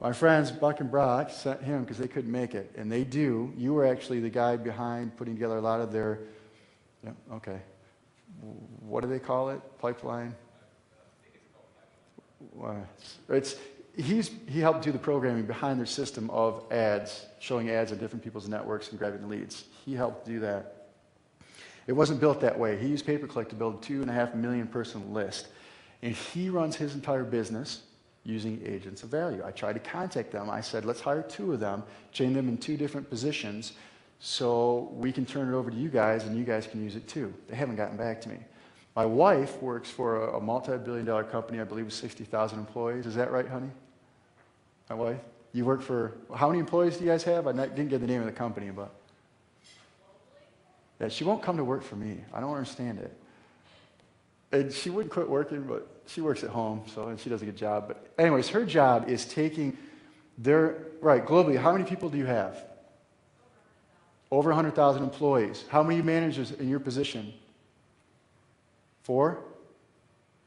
My friends, Buck and Brock, sent him because they couldn't make it. And they do. You were actually the guy behind putting together a lot of their, yeah, okay. What do they call it? Pipeline? He helped do the programming behind their system of ads, showing ads on different people's networks and grabbing the leads. He helped do that. It wasn't built that way. He used pay-per-click to build a 2.5 million person list. And he runs his entire business using agents of value. I tried to contact them. I said, let's hire 2 of them, chain them in 2 different positions so we can turn it over to you guys and you guys can use it too. They haven't gotten back to me. My wife works for a multi-billion-dollar company, I believe with 60,000 employees. Is that right, honey? My wife? You work for, how many employees do you guys have? I didn't get the name of the company, but. Yeah, she won't come to work for me. I don't understand it. And she wouldn't quit working, but she works at home, and she does a good job. But anyways, her job is taking globally, how many people do you have? Over 100,000 employees. How many managers in your position? 4?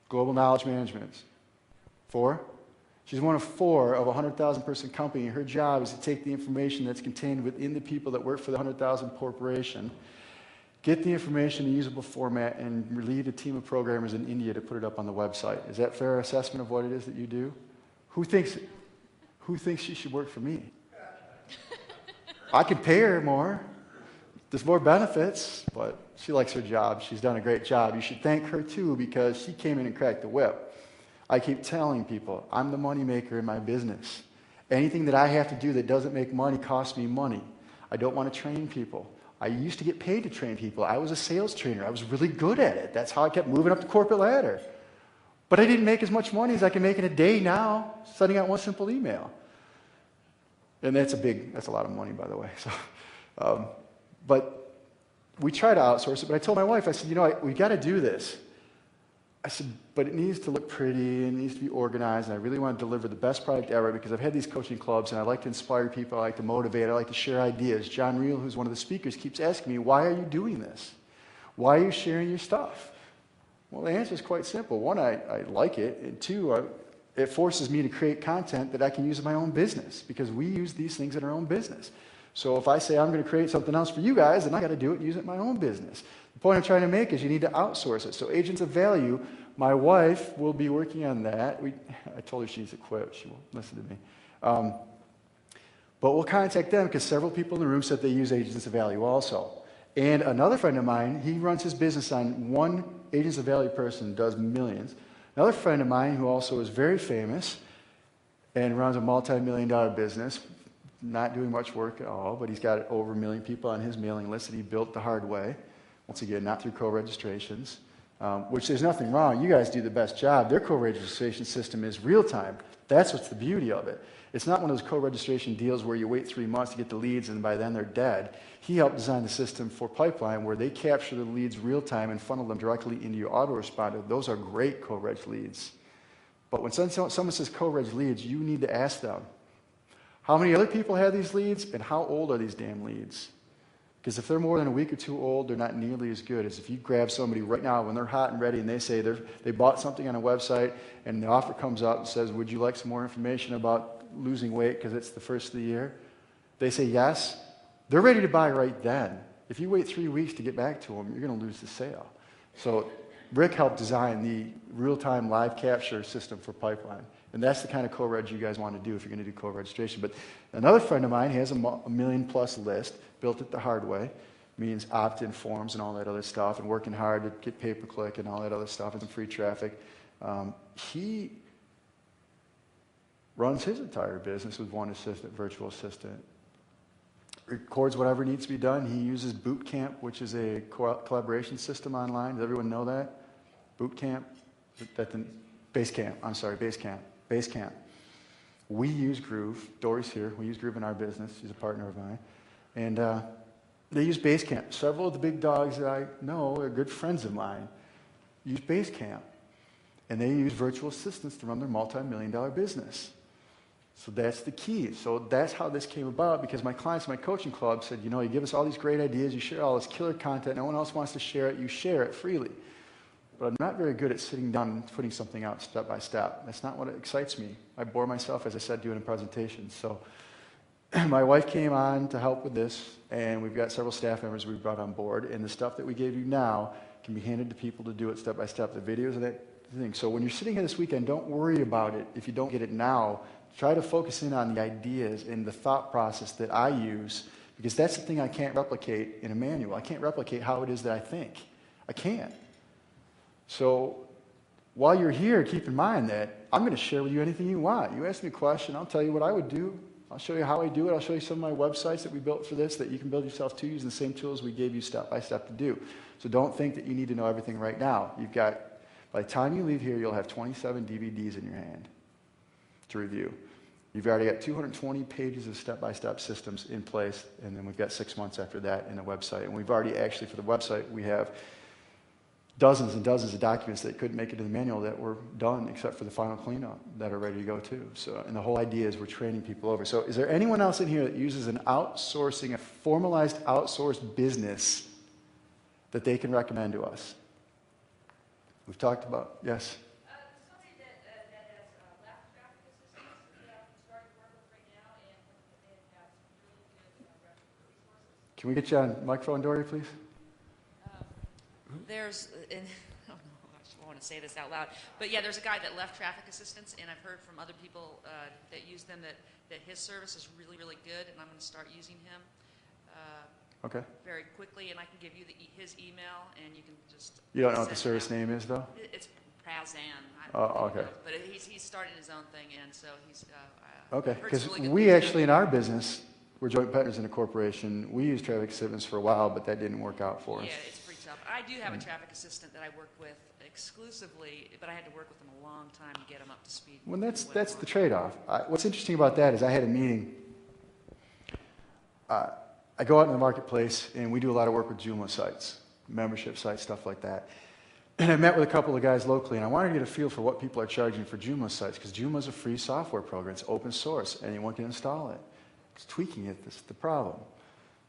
Global knowledge management. 4? She's one of 4 of a 100,000 person company. Her job is to take the information that's contained within the people that work for the 100,000 corporation, get the information in a usable format, and lead a team of programmers in India to put it up on the website. Is that a fair assessment of what it is that you do? Who thinks she should work for me? I could pay her more. There's more benefits, but she likes her job. She's done a great job. You should thank her too because she came in and cracked the whip. I keep telling people, I'm the money maker in my business. Anything that I have to do that doesn't make money costs me money. I don't want to train people. I used to get paid to train people. I was a sales trainer. I was really good at it. That's how I kept moving up the corporate ladder. But I didn't make as much money as I can make in a day now, sending out one simple email. And that's a lot of money, by the way. So, but we try to outsource it. But I told my wife, I said, we got to do this. I said, but it needs to look pretty, it needs to be organized, and I really want to deliver the best product ever because I've had these coaching clubs, and I like to inspire people, I like to motivate, I like to share ideas. John Reel, who's one of the speakers, keeps asking me, why are you doing this? Why are you sharing your stuff? Well, the answer is quite simple. 1, I like it, and 2, it forces me to create content that I can use in my own business because we use these things in our own business. So if I say I'm going to create something else for you guys, then I got to do it and use it in my own business. The point I'm trying to make is you need to outsource it. So agents of value, my wife will be working on that. I told her she needs to quit. She won't listen to me. But we'll contact them because several people in the room said they use agents of value also. And another friend of mine, he runs his business on one agents of value person, does millions. Another friend of mine who also is very famous and runs a multi-million-dollar business, not doing much work at all, but he's got over 1 million people on his mailing list that he built the hard way. Once again, not through co-registrations, which there's nothing wrong. You guys do the best job. Their co-registration system is real-time. That's what's the beauty of it. It's not one of those co-registration deals where you wait 3 months to get the leads and by then they're dead. He helped design the system for Pipeline where they capture the leads real-time and funnel them directly into your autoresponder. Those are great co-reg leads. But when someone says co-reg leads, you need to ask them, how many other people have these leads and how old are these damn leads? Because if they're more than a week or 2 old, they're not nearly as good as if you grab somebody right now when they're hot and ready and they say they bought something on a website and the offer comes up and says, would you like some more information about losing weight because it's the first of the year? They say yes. They're ready to buy right then. If you wait 3 weeks to get back to them, you're going to lose the sale. So Rick helped design the real-time live capture system for Pipeline. And that's the kind of co-reg you guys want to do if you're going to do co-registration. But another friend of mine has a 1 million-plus list, built it the hard way, means opt-in forms and all that other stuff, and working hard to get pay-per-click and all that other stuff, and some free traffic. He runs his entire business with one assistant, virtual assistant. Records whatever needs to be done. He uses Bootcamp, which is a collaboration system online. Does everyone know that? Bootcamp? Basecamp. I'm sorry, Basecamp. Basecamp. We use Groove. Dory's here. We use Groove in our business. She's a partner of mine. And they use Basecamp. Several of the big dogs that I know are good friends of mine use Basecamp. And they use virtual assistants to run their multi-million-dollar business. So that's the key. So that's how this came about because my clients in my coaching club said, you give us all these great ideas, you share all this killer content, no one else wants to share it, you share it freely. but I'm not very good at sitting down and putting something out step by step. That's not what excites me. I bore myself, as I said, doing a presentation. So my wife came on to help with this, and we've got several staff members we've brought on board, and the stuff that we gave you now can be handed to people to do it step by step, the videos and that thing. So when you're sitting here this weekend, don't worry about it if you don't get it now. Try to focus in on the ideas and the thought process that I use, because that's the thing I can't replicate in a manual. I can't replicate how it is that I think. I can't. So while you're here, keep in mind that I'm going to share with you anything you want. You ask me a question, I'll tell you what I would do. I'll show you how I do it. I'll show you some of my websites that we built for this that you can build yourself too using the same tools we gave you step by step to do. So don't think that you need to know everything right now. You've got, by the time you leave here, you'll have 27 DVDs in your hand to review. You've already got 220 pages of step-by-step systems in place, and then we've got 6 months after that in the website. And we've already actually, for the website, we have dozens and dozens of documents that couldn't make it to the manual that were done except for the final cleanup that are ready to go too. So, and the whole idea is we're training people over. So is there anyone else in here that uses an outsourcing, a formalized outsourced business that they can recommend to us? We've talked about, yes? Somebody that has left traffic assistance that I'm starting to work with right now, and they have really good resources. Can we get you on microphone, Dory, please? There's, and I don't know, I just want to say this out loud, but yeah, there's a guy that left traffic assistance, and I've heard from other people that use them that his service is really, really good, and I'm going to start using him Okay. very quickly, and I can give you his email, and you can just... You don't know what the service name is, though? It's Prazan. Oh, okay. But he's starting his own thing, and so he's... Okay, because really we actually, in our business, we're joint partners in a corporation. We used traffic assistance for a while, but that didn't work out for us. Yeah, it's pretty tough. I do have a traffic assistant that I work with exclusively, but I had to work with him a long time to get him up to speed. Well, that's the trade-off. What's interesting about that is I had a meeting. I go out in the marketplace, and we do a lot of work with Joomla sites, membership sites, stuff like that. And I met with a couple of guys locally, and I wanted to get a feel for what people are charging for Joomla sites, because Joomla is a free software program. It's open source. Anyone can install it. It's tweaking it. That's the problem.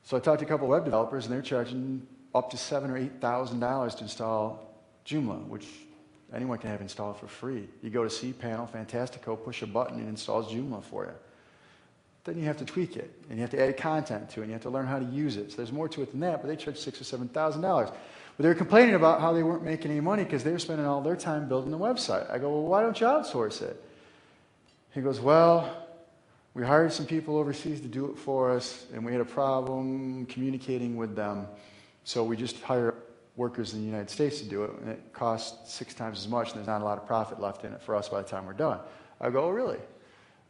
So I talked to a couple of web developers, and they're charging up to $7,000 or $8,000 to install Joomla, which anyone can have installed for free. You go to cPanel, Fantastico, push a button, and it installs Joomla for you. Then you have to tweak it, and you have to add content to it, and you have to learn how to use it. So there's more to it than that, but they charge $6,000 or $7,000. But they were complaining about how they weren't making any money because they were spending all their time building the website. I go, well, why don't you outsource it? He goes, well, we hired some people overseas to do it for us, and we had a problem communicating with them. So we just hire workers in the United States to do it, and it costs 6 times as much, and there's not a lot of profit left in it for us by the time we're done. I go, oh, really?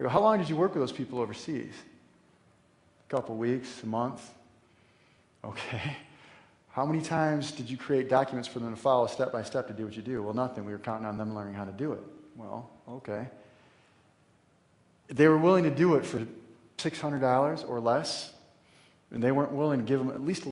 I go, how long did you work with those people overseas? A couple weeks, a month. Okay. How many times did you create documents for them to follow step by step to do what you do? Well, nothing. We were counting on them learning how to do it. Well, okay. They were willing to do it for $600 or less, and they weren't willing to give them at least